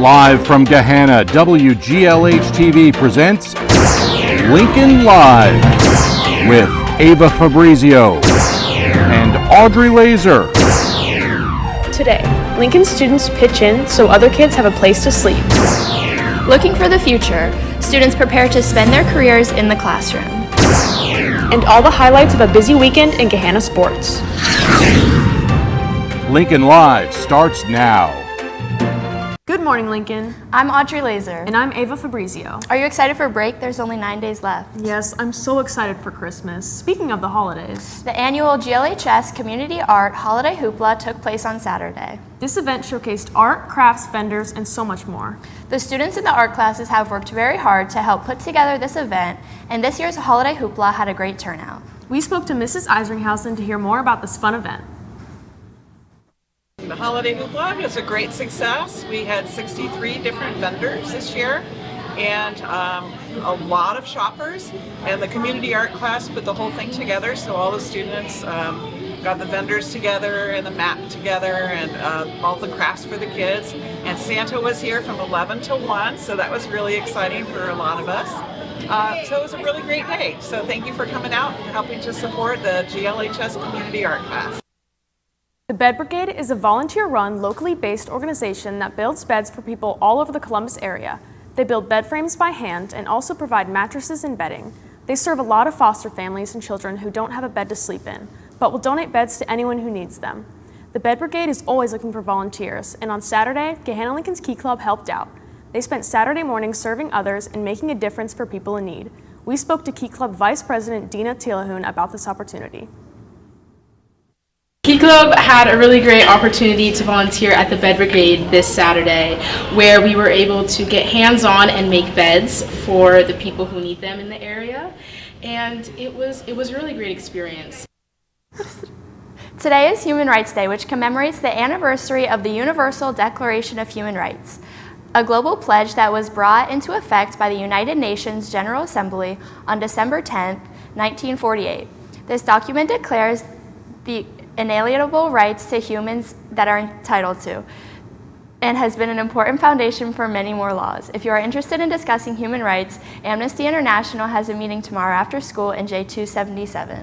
Live from Gahanna, WGLH-TV presents Lincoln Live with Ava Fabrizio and Audrey Laser. Today, Lincoln students pitch in so other kids have a place to sleep. Looking for the future, students prepare to spend their careers in the classroom. And all the highlights of a busy weekend in Gahanna sports. Lincoln Live starts now. Good morning, Lincoln. I'm Audrey Laser. And I'm Ava Fabrizio. Are you excited for break? There's only 9 days left. Yes, I'm so excited for Christmas. Speaking of the holidays, The annual GLHS Community Art Holiday Hoopla took place on Saturday. this event showcased art, crafts, vendors, and so much more. The students in the art classes have worked very hard to help put together this event, and this year's Holiday Hoopla had a great turnout. We spoke to Mrs. Eisinghausen to hear more about this fun event. The Holiday Hoopla was a great success. We had 63 different vendors this year and a lot of shoppers, and the community art class put the whole thing together, so all the students got the vendors together and the map together and all the crafts for the kids, and Santa was here from 11 to 1, so that was really exciting for a lot of us. So it was a really great day, so thank you for coming out and helping to support the GLHS community art class. The Bed Brigade is a volunteer-run, locally based organization that builds beds for people all over the Columbus area. They build bed frames by hand and also provide mattresses and bedding. They serve a lot of foster families and children who don't have a bed to sleep in, but will donate beds to anyone who needs them. The Bed Brigade is always looking for volunteers, and on Saturday, Gahanna Lincoln's Key Club helped out. They spent Saturday morning serving others and making a difference for people in need. We spoke to Key Club Vice President Dina Tilahun about this opportunity. Key Club had a really great opportunity to volunteer at the Bed Brigade this Saturday, where we were able to get hands-on and make beds for the people who need them in the area, and it was a really great experience. Today is Human Rights Day, which commemorates the anniversary of the Universal Declaration of Human Rights, a global pledge that was brought into effect by the United Nations General Assembly on December 10, 1948. This document declares the inalienable rights to humans that are entitled to, and has been an important foundation for many more laws. If you are interested in discussing human rights, Amnesty International has a meeting tomorrow after school in J277.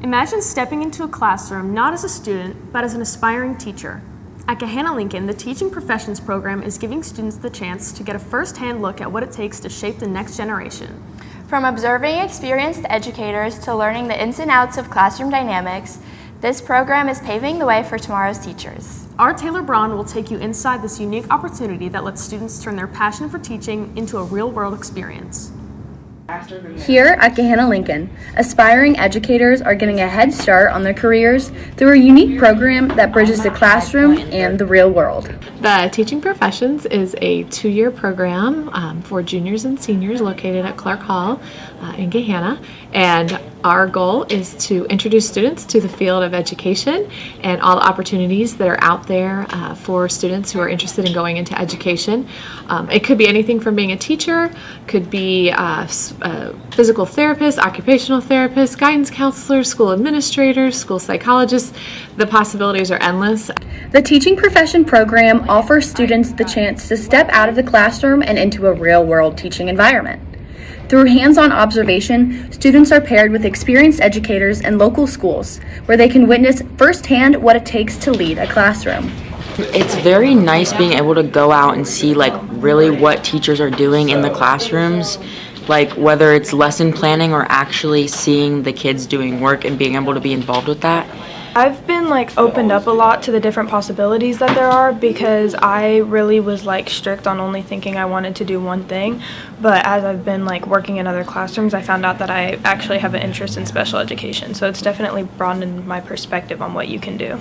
Imagine stepping into a classroom not as a student, but as an aspiring teacher. At Gahanna Lincoln, the Teaching Professions program is giving students the chance to get a first-hand look at what it takes to shape the next generation. From observing experienced educators to learning the ins and outs of classroom dynamics, this program is paving the way for tomorrow's teachers. Our Taylor Braun will take you inside this unique opportunity that lets students turn their passion for teaching into a real-world experience. Here at Gahanna Lincoln, aspiring educators are getting a head start on their careers through a unique program that bridges the classroom and the real world. The Teaching Professions is a 2-year program for juniors and seniors located at Clark Hall in Gahanna, and our goal is to introduce students to the field of education and all the opportunities that are out there for students who are interested in going into education. It could be anything from being a teacher, could be a physical therapist, occupational therapist, guidance counselors, school administrators, school psychologists. The possibilities are endless. The Teaching Profession program offers students the chance to step out of the classroom and into a real-world teaching environment. Through hands-on observation, students are paired with experienced educators in local schools, where they can witness firsthand what it takes to lead a classroom. It's very nice being able to go out and see really what teachers are doing in the classrooms, whether it's lesson planning or actually seeing the kids doing work and being able to be involved with that. I've been opened up a lot to the different possibilities that there are, because I really was strict on only thinking I wanted to do one thing, but as I've been working in other classrooms, I found out that I actually have an interest in special education, so it's definitely broadened my perspective on what you can do.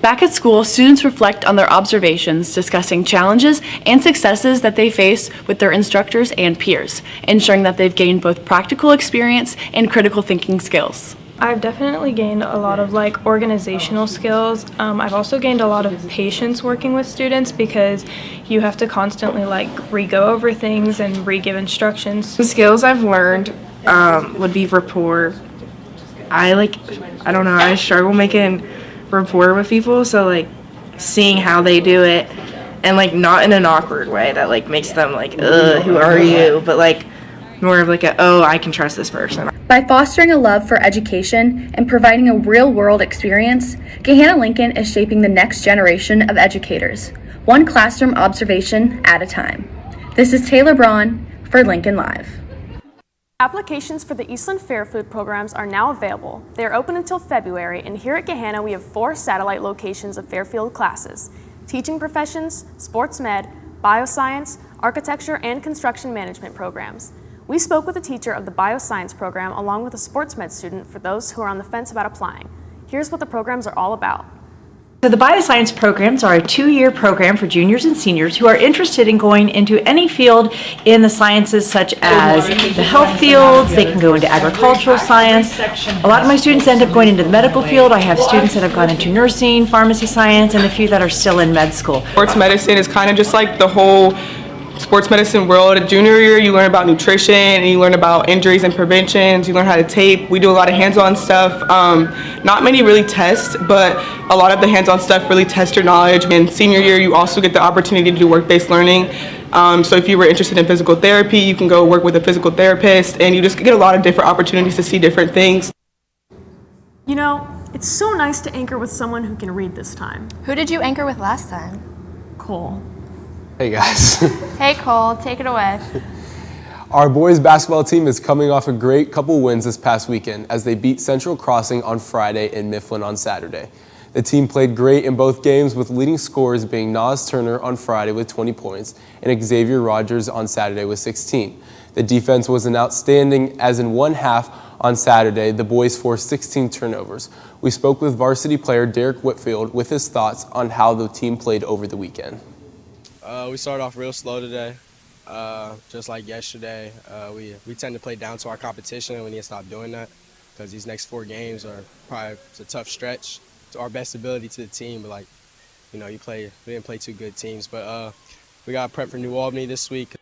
Back at school, students reflect on their observations, discussing challenges and successes that they face with their instructors and peers, ensuring that they've gained both practical experience and critical thinking skills. I've definitely gained a lot of organizational skills. I've also gained a lot of patience working with students, because you have to constantly re-go over things and re-give instructions. The skills I've learned would be rapport. I struggle making rapport with people, so seeing how they do it and like not in an awkward way that like makes them like, ugh, who are you? But like more of like oh, I can trust this person. By fostering a love for education and providing a real-world experience, Gahanna Lincoln is shaping the next generation of educators, one classroom observation at a time. This is Taylor Braun for Lincoln Live. Applications for the Eastland Fair Food programs are now available. They are open until February, and here at Gahanna we have 4 satellite locations of Fairfield classes: teaching professions, sports med, bioscience, architecture, and construction management programs. We spoke with a teacher of the bioscience program along with a sports med student for those who are on the fence about applying. Here's what the programs are all about. So the bioscience programs are a 2-year program for juniors and seniors who are interested in going into any field in the sciences such as the health fields. They can go into agricultural science. A lot of my students end up going into the medical field. I have students that have gone into nursing, pharmacy science, and a few that are still in med school. Sports medicine is kind of just like the whole sports medicine world. Junior year, you learn about nutrition and you learn about injuries and preventions. You learn how to tape. We do a lot of hands-on stuff. Not many really test, but a lot of the hands-on stuff really test your knowledge. And senior year, you also get the opportunity to do work-based learning. So if you were interested in physical therapy, you can go work with a physical therapist, and you just get a lot of different opportunities to see different things. You know, it's so nice to anchor with someone who can read this time. Who did you anchor with last time? Cole. Hey guys. Hey Cole, take it away. Our boys basketball team is coming off a great couple wins this past weekend as they beat Central Crossing on Friday and Mifflin on Saturday. The team played great in both games, with leading scorers being Nas Turner on Friday with 20 points and Xavier Rogers on Saturday with 16. The defense was outstanding, as in one half on Saturday, the boys forced 16 turnovers. We spoke with varsity player Derek Whitfield with his thoughts on how the team played over the weekend. We started off real slow today, just like yesterday. We tend to play down to our competition, and we need to stop doing that because these next 4 games are probably a tough stretch to our best ability to the team. But we didn't play 2 good teams, but we got prep for New Albany this week.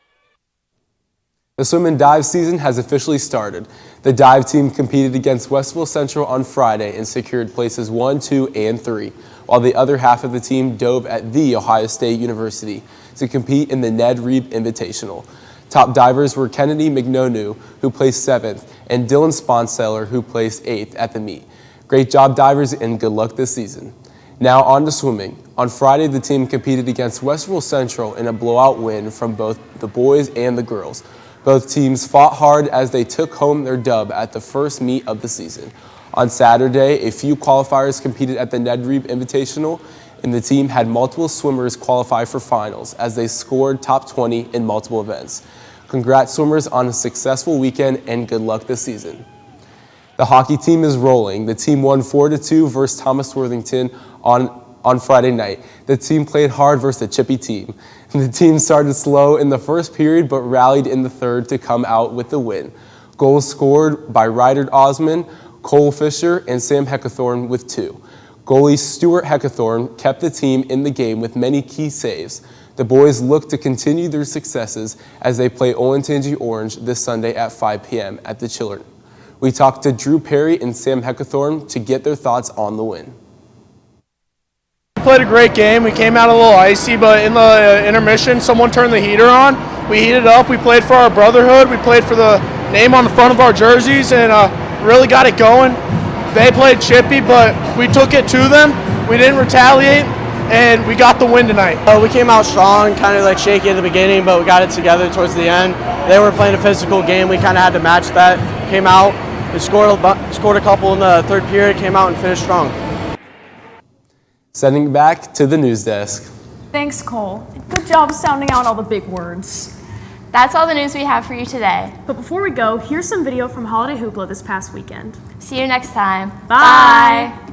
The swim and dive season has officially started. The dive team competed against Westville Central on Friday and secured places 1, 2, and 3, while the other half of the team dove at The Ohio State University to compete in the Ned Reeb Invitational. Top divers were Kennedy McNonu, who placed 7th, and Dylan Sponseller, who placed 8th at the meet. Great job, divers, and good luck this season. Now on to swimming. On Friday, the team competed against Westville Central in a blowout win from both the boys and the girls. Both teams fought hard as they took home their dub at the first meet of the season. On Saturday, a few qualifiers competed at the Ned Reeb Invitational, and the team had multiple swimmers qualify for finals as they scored top 20 in multiple events. Congrats, swimmers, on a successful weekend, and good luck this season. The hockey team is rolling. The team won 4-2 versus Thomas Worthington on Friday night. The team played hard versus a chippy team. The team started slow in the first period but rallied in the third to come out with the win. Goals scored by Ryder Osman, Cole Fisher, and Sam Heckathorn with 2. Goalie Stuart Heckathorn kept the team in the game with many key saves. The boys look to continue their successes as they play Olentangy Orange this Sunday at 5 p.m. at the Children. We talked to Drew Perry and Sam Heckathorn to get their thoughts on the win. We played a great game. We came out a little icy, but in the intermission, someone turned the heater on. We heated up. We played for our brotherhood. We played for the name on the front of our jerseys and really got it going. They played chippy, but we took it to them. We didn't retaliate, and we got the win tonight. We came out strong, kind of like shaky at the beginning, but we got it together towards the end. They were playing a physical game. We kind of had to match that. Came out, we scored a couple in the third period, came out and finished strong. Sending back to the news desk. Thanks, Cole. Good job sounding out all the big words. That's all the news we have for you today. But before we go, here's some video from Holiday Hoopla this past weekend. See you next time. Bye.